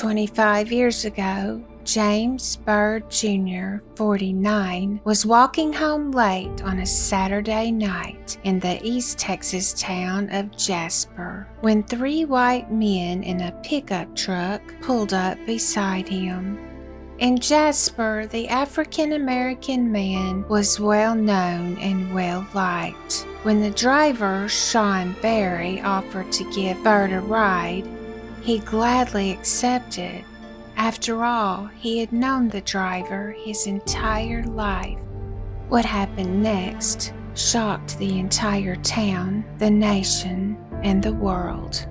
25 years ago, James Byrd Jr., 49, was walking home late on a Saturday night in the East Texas town of Jasper when three white men in a pickup truck pulled up beside him. In Jasper, the African-American man was well known and well liked. When the driver, Shawn Berry, offered to give Byrd a ride, he gladly accepted. After all, he had known the driver his entire life. What happened next shocked the entire town, the nation, and the world.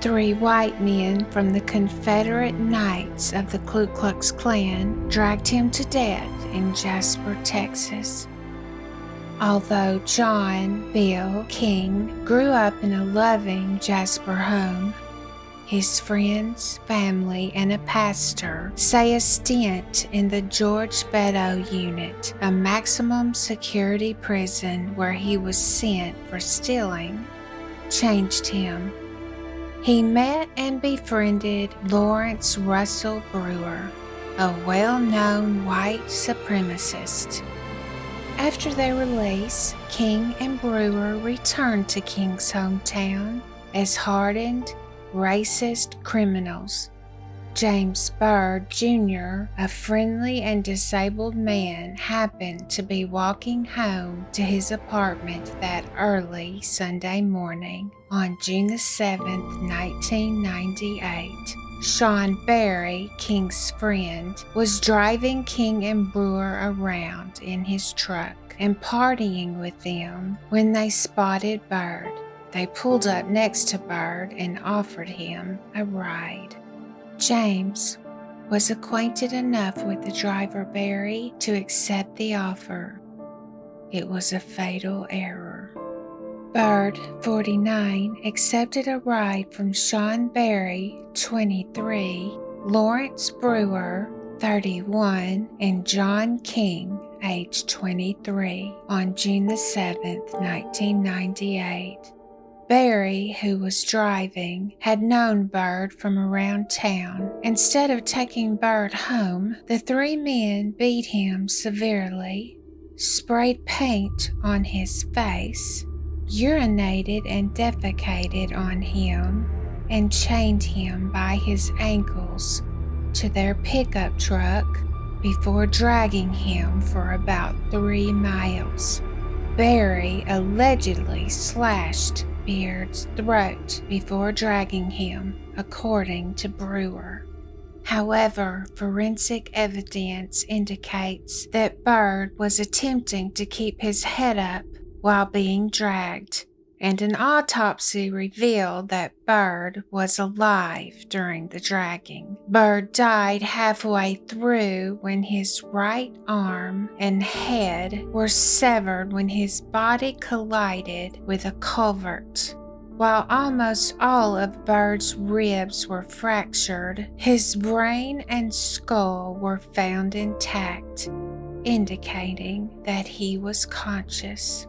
Three white men from the Confederate Knights of the Ku Klux Klan dragged him to death in Jasper, Texas. Although John Bill King grew up in a loving Jasper home, his friends, family, and a pastor say a stint in the George Beto unit, a maximum security prison where he was sent for stealing, changed him. He met and befriended Lawrence Russell Brewer, a well-known white supremacist. After their release, King and Brewer returned to King's hometown as hardened, racist criminals. James Byrd Jr., a friendly and disabled man, happened to be walking home to his apartment that early Sunday morning on June 7, 1998. Shawn Berry, King's friend, was driving King and Brewer around in his truck and partying with them when they spotted Byrd. They pulled up next to Byrd and offered him a ride. James was acquainted enough with the driver Berry to accept the offer. It was a fatal error. Byrd, 49, accepted a ride from Shawn Berry, 23, Lawrence Brewer, 31, and John King, age 23, on June 7, 1998. Berry, who was driving, had known Byrd from around town. Instead of taking Byrd home, the three men beat him severely, sprayed paint on his face, urinated and defecated on him, and chained him by his ankles to their pickup truck before dragging him for about 3 miles. Berry allegedly slashed Byrd's throat before dragging him, according to Brewer. However, forensic evidence indicates that Byrd was attempting to keep his head up while being dragged, and an autopsy revealed that Byrd was alive during the dragging. Byrd died halfway through when his right arm and head were severed when his body collided with a culvert. While almost all of Byrd's ribs were fractured, his brain and skull were found intact, indicating that he was conscious.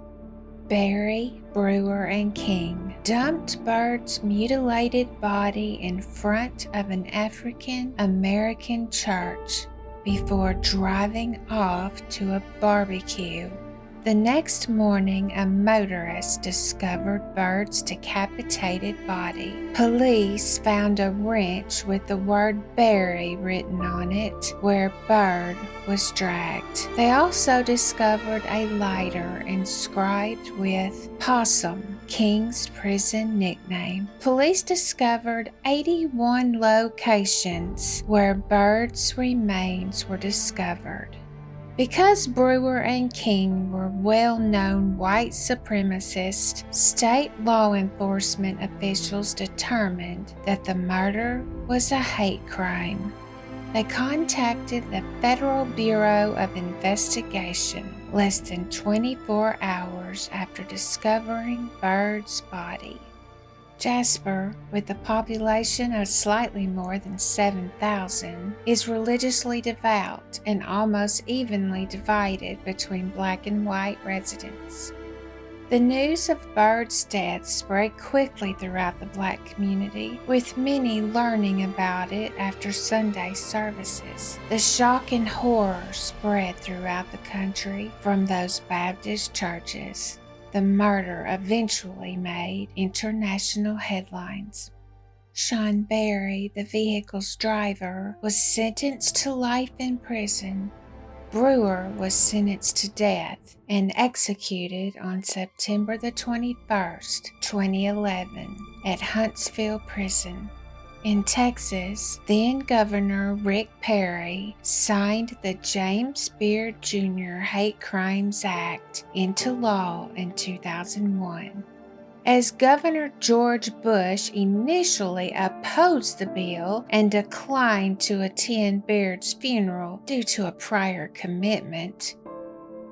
Berry, Brewer, and King dumped Byrd's mutilated body in front of an African American church before driving off to a barbecue. The next morning, a motorist discovered Byrd's decapitated body. Police found a wrench with the word Berry written on it where Byrd was dragged. They also discovered a lighter inscribed with Possum, King's prison nickname. Police discovered 81 locations where Byrd's remains were discovered. Because Brewer and King were well-known white supremacists, state law enforcement officials determined that the murder was a hate crime. They contacted the Federal Bureau of Investigation less than 24 hours after discovering Byrd's body. Jasper, with a population of slightly more than 7,000, is religiously devout and almost evenly divided between black and white residents. The news of Byrd's death spread quickly throughout the Black community, with many learning about it after Sunday services. The shock and horror spread throughout the country from those Baptist churches. The murder eventually made international headlines. Shawn Berry, the vehicle's driver, was sentenced to life in prison. Brewer was sentenced to death and executed on September the 21st, 2011, at Huntsville Prison. In Texas, then-Governor Rick Perry signed the James Byrd Jr. Hate Crimes Act into law in 2001. As Governor George Bush initially opposed the bill and declined to attend Byrd's funeral due to a prior commitment.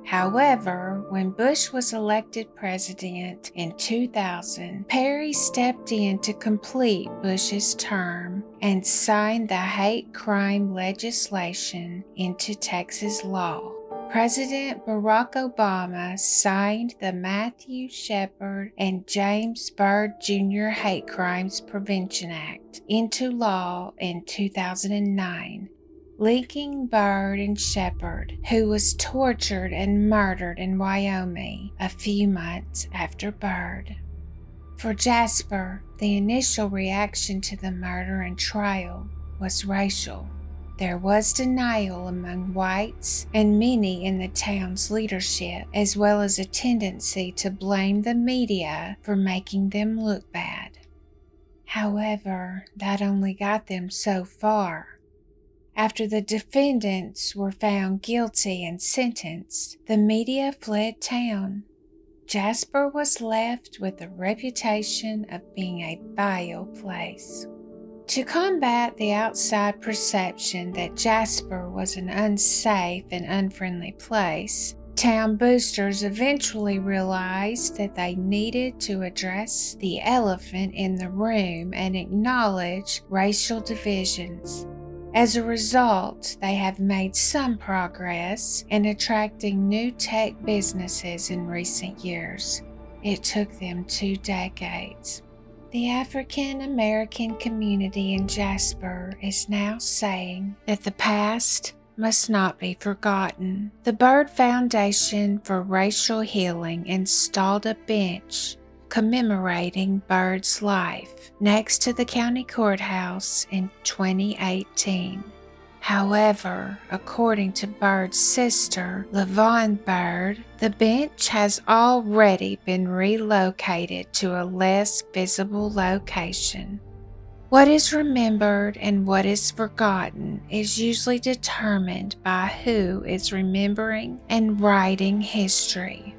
However, when Bush was elected president in 2000, Perry stepped in to complete Bush's term and signed the hate crime legislation into Texas law. President Barack Obama signed the Matthew Shepard and James Byrd Jr. Hate Crimes Prevention Act into law in 2009, linking Byrd and Shepard, who was tortured and murdered in Wyoming a few months after Byrd. For Jasper, the initial reaction to the murder and trial was racial. There was denial among whites and many in the town's leadership, as well as a tendency to blame the media for making them look bad. However, that only got them so far. After the defendants were found guilty and sentenced, the media fled town. Jasper was left with the reputation of being a vile place. To combat the outside perception that Jasper was an unsafe and unfriendly place, town boosters eventually realized that they needed to address the elephant in the room and acknowledge racial divisions. As a result, they have made some progress in attracting new tech businesses in recent years. It took them 2 decades. The African American community in Jasper is now saying that the past must not be forgotten. The Byrd Foundation for Racial Healing installed a bench commemorating Byrd's life next to the county courthouse in 2018. However, according to Byrd's sister, LaVon Byrd, the bench has already been relocated to a less visible location. What is remembered and what is forgotten is usually determined by who is remembering and writing history.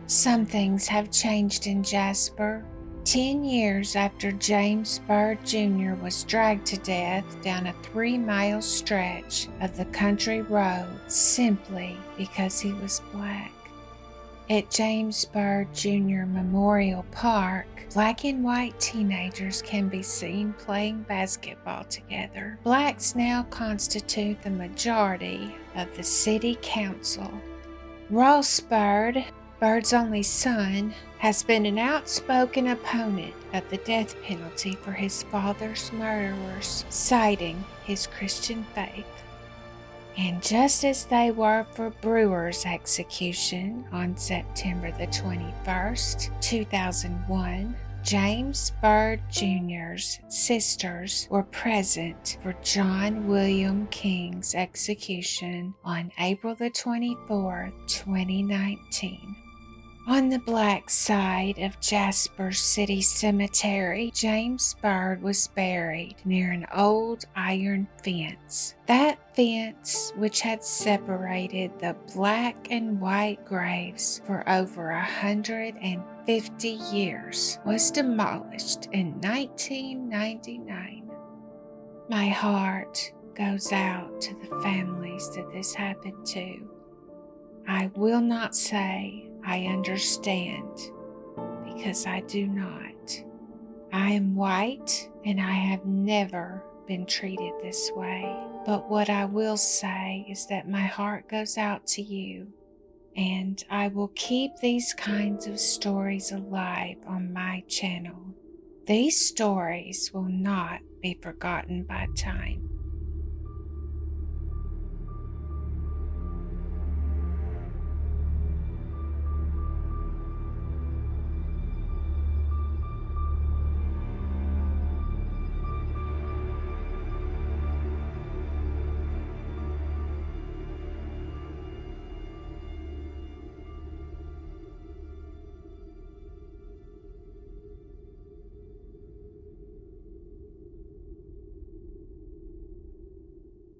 Some things have changed in Jasper. 10 years after James Byrd Jr. was dragged to death down a 3-mile stretch of the country road simply because he was black. At James Byrd Jr. Memorial Park, black and white teenagers can be seen playing basketball together. Blacks now constitute the majority of the city council. Ross Byrd, Byrd's only son, has been an outspoken opponent of the death penalty for his father's murderers, citing his Christian faith. And just as they were for Brewer's execution on September the 21st, 2001, James Byrd Jr.'s sisters were present for John William King's execution on April the 24th, 2019. On the black side of Jasper City Cemetery, James Byrd was buried near an old iron fence. That fence, which had separated the black and white graves for over 150 years, was demolished in 1999. My heart goes out to the families that this happened to. I will not say I understand, because I do not. I am white and I have never been treated this way. But what I will say is that my heart goes out to you. and I will keep these kinds of stories alive on my channel. These stories will not be forgotten by time.